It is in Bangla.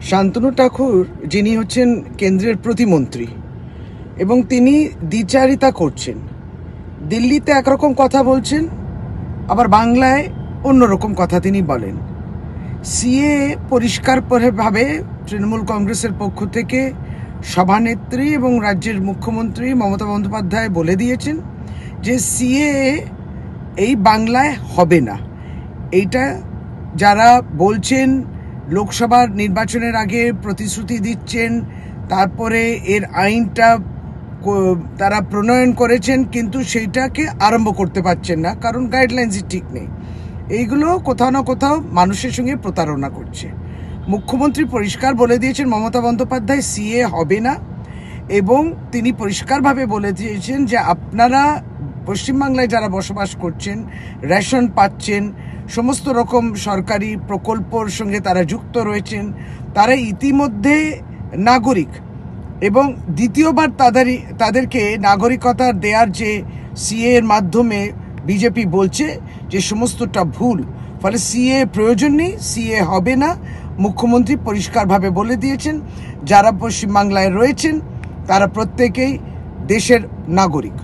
শান্তনু ঠাকুর যিনি হচ্ছেন কেন্দ্রের প্রতিমন্ত্রী এবং তিনি দ্বিচারিতা করছেন। দিল্লিতে একরকম কথা বলছেন, আবার বাংলায় অন্যরকম কথা তিনি বলেন। সিএ পরিষ্কারভাবে তৃণমূল কংগ্রেসের পক্ষ থেকে সভানেত্রী এবং রাজ্যের মুখ্যমন্ত্রী মমতা বন্দ্যোপাধ্যায় বলে দিয়েছেন যে সিএ এই বাংলায় হবে না। এইটা যারা বলছেন লোকসভার নির্বাচনের আগে প্রতিশ্রুতি দিচ্ছেন, তারপরে এর আইনটা তারা প্রণয়ন করেছেন কিন্তু সেইটাকে আরম্ভ করতে পারছেন না, কারণ গাইডলাইন্সই ঠিক নেই। এইগুলো কোথাও না কোথাও মানুষের সঙ্গে প্রতারণা করছে। মুখ্যমন্ত্রী পরিষ্কার বলে দিয়েছেন মমতা বন্দ্যোপাধ্যায় সিএ হবে না, এবং তিনি পরিষ্কারভাবে বলে দিয়েছেন যে আপনারা পশ্চিমবাংলায় যারা বসবাস করছেন, রেশন পাচ্ছেন, সমস্ত রকম সরকারি প্রকল্পর সঙ্গে তারা যুক্ত রয়েছেন, তারা ইতিমধ্যে নাগরিক, এবং দ্বিতীয়বার তাদেরকে নাগরিকতা দেওয়ার যে সিএ এর মাধ্যমে বিজেপি বলছে যে সমস্তটা ভুল, ফলে সিএ প্রয়োজন নেই, সিএ হবে না। মুখ্যমন্ত্রী পরিষ্কারভাবে বলে দিয়েছেন যারা পশ্চিমবাংলায় রয়েছেন তারা প্রত্যেকেই দেশের নাগরিক।